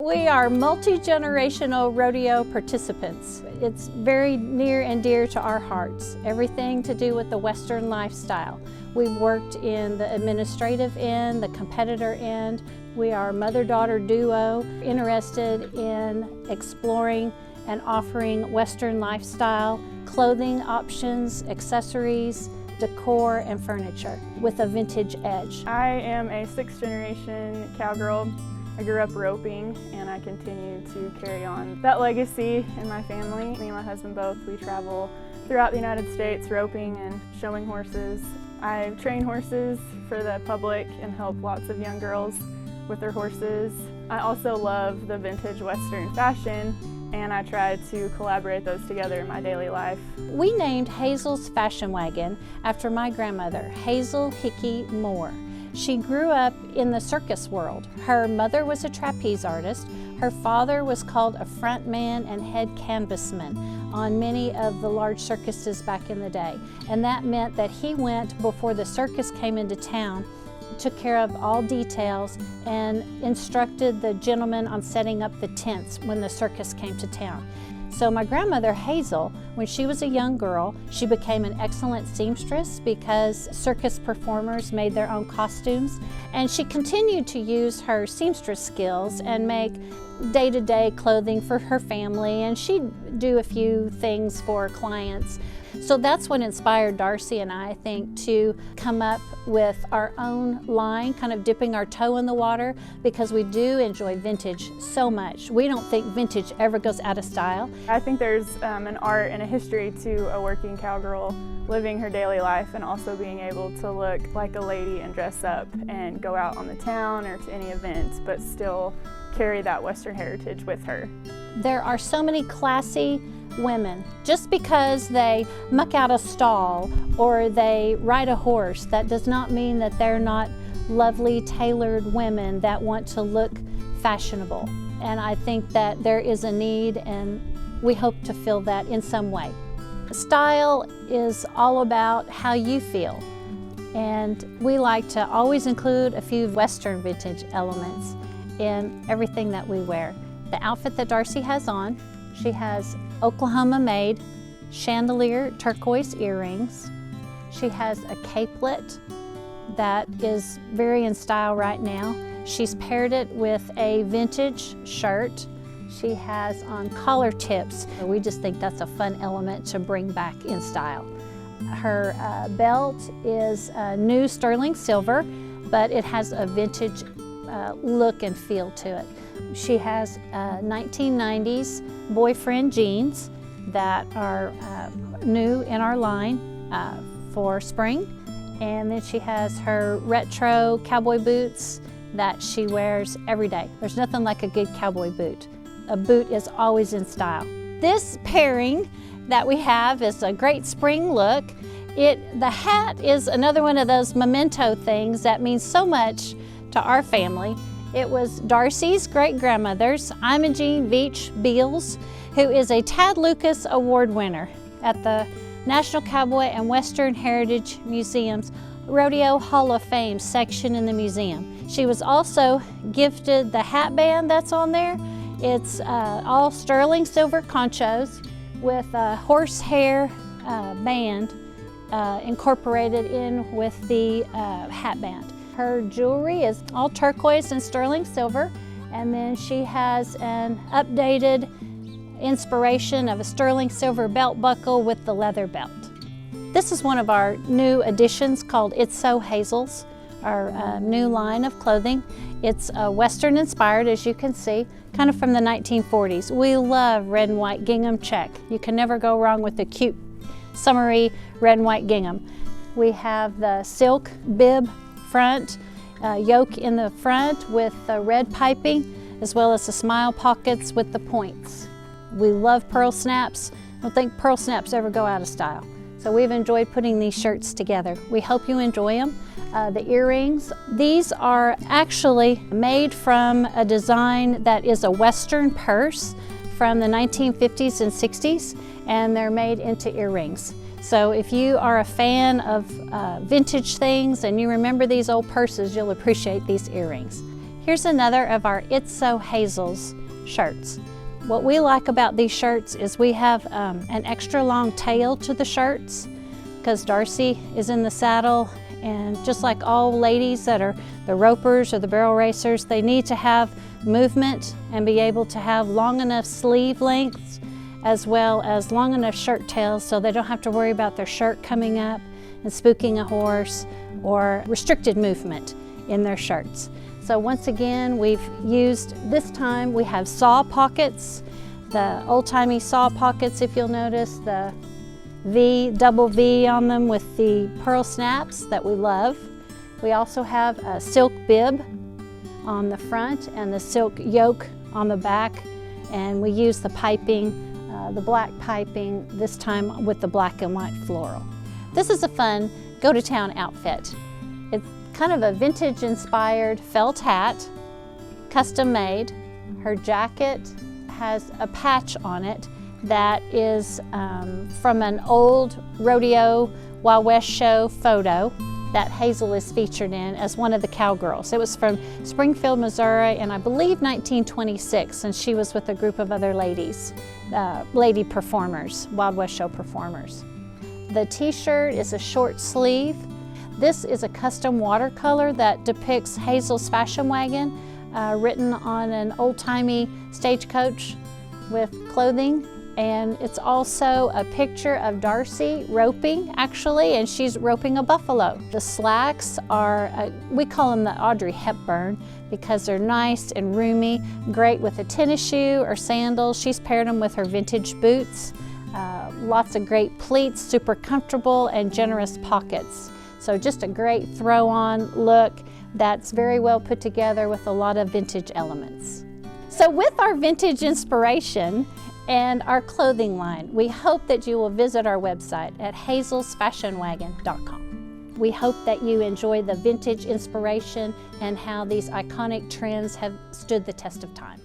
We are multi-generational rodeo participants. It's very near and dear to our hearts. Everything to do with the Western lifestyle. We've worked in the administrative end, the competitor end. We are a mother-daughter duo interested in exploring and offering Western lifestyle, clothing options, accessories, decor, and furniture with a vintage edge. I am a sixth-generation cowgirl. I grew up roping, and I continue to carry on that legacy in my family. Me and my husband both, we travel throughout the United States roping and showing horses. I train horses for the public and help lots of young girls with their horses. I also love the vintage Western fashion, and I try to collaborate those together in my daily life. We named Hazel's Fashion Wagon after my grandmother, Hazel Hickey Moore. She grew up in the circus world. Her mother was a trapeze artist. Her father was called a front man and head canvasman on many of the large circuses back in the day. And that meant that he went before the circus came into town, took care of all details, and instructed the gentlemen on setting up the tents when the circus came to town. So my grandmother Hazel, when she was a young girl, she became an excellent seamstress because circus performers made their own costumes, and she continued to use her seamstress skills and make day-to-day clothing for her family, and she'd do a few things for clients. So that's what inspired Darcy and I think, to come up with our own line, kind of dipping our toe in the water, because we do enjoy vintage so much. We don't think vintage ever goes out of style. I think there's an art and a history to a working cowgirl living her daily life and also being able to look like a lady and dress up and go out on the town or to any event, but still carry that Western heritage with her. There are so many classy women. Just because they muck out a stall or they ride a horse, that does not mean that they're not lovely, tailored women that want to look fashionable. And I think that there is a need, and we hope to fill that in some way. Style is all about how you feel, and we like to always include a few Western vintage elements in everything that we wear. The outfit that Darcy has on, she has Oklahoma-made chandelier turquoise earrings. She has a capelet that is very in style right now. She's paired it with a vintage shirt. She has on collar tips. We just think that's a fun element to bring back in style. Her belt is new sterling silver, but it has a vintage look and feel to it. She has 1990s boyfriend jeans that are new in our line for spring. And then she has her retro cowboy boots that she wears every day. There's nothing like a good cowboy boot. A boot is always in style. This pairing that we have is a great spring look. The hat is another one of those memento things that means so much to our family. It was Darcy's great-grandmother's, Imogene Veach Beals, who is a Tad Lucas Award winner at the National Cowboy and Western Heritage Museum's Rodeo Hall of Fame section in the museum. She was also gifted the hat band that's on there. It's all sterling silver conchos with a horsehair band incorporated in with the hat band. Her jewelry is all turquoise and sterling silver, and then she has an updated inspiration of a sterling silver belt buckle with the leather belt. This is one of our new additions called It's So Hazel's, our new line of clothing. It's Western inspired, as you can see, kind of from the 1940s. We love red and white gingham check. You can never go wrong with the cute, summery red and white gingham. We have the silk bib front, yoke in the front with red piping, as well as the smile pockets with the points. We love pearl snaps. I don't think pearl snaps ever go out of style. So we've enjoyed putting these shirts together. We hope you enjoy them. The earrings, these are actually made from a design that is a Western purse from the 1950s and 60s, and they're made into earrings. So if you are a fan of vintage things and you remember these old purses, you'll appreciate these earrings. Here's another of our It's So Hazel's shirts. What we like about these shirts is we have an extra long tail to the shirts because Darcy is in the saddle, and just like all ladies that are the ropers or the barrel racers, they need to have movement and be able to have long enough sleeve lengths as well as long enough shirt tails so they don't have to worry about their shirt coming up and spooking a horse or restricted movement in their shirts. So once again, we've used, this time we have saw pockets, the old-timey saw pockets, if you'll notice, the V, double V on them with the pearl snaps that we love. We also have a silk bib on the front and the silk yoke on the back, and we use the piping, the black piping, this time with the black and white floral. This is a fun go-to-town outfit. It's kind of a vintage-inspired felt hat, custom made. Her jacket has a patch on it that is from an old rodeo Wild West show photo that Hazel is featured in as one of the cowgirls. It was from Springfield, Missouri, and I believe 1926, and she was with a group of other ladies, lady performers, Wild West show performers. The t-shirt is a short sleeve. This is a custom watercolor that depicts Hazel's fashion wagon, written on an old-timey stagecoach with clothing. And it's also a picture of Darcy roping, actually, and she's roping a buffalo. The slacks are, we call them the Audrey Hepburn because they're nice and roomy, great with a tennis shoe or sandals. She's paired them with her vintage boots. Lots of great pleats, super comfortable, and generous pockets. So just a great throw-on look that's very well put together with a lot of vintage elements. So with our vintage inspiration and our clothing line, we hope that you will visit our website at hazelsfashionwagon.com. We hope that you enjoy the vintage inspiration and how these iconic trends have stood the test of time.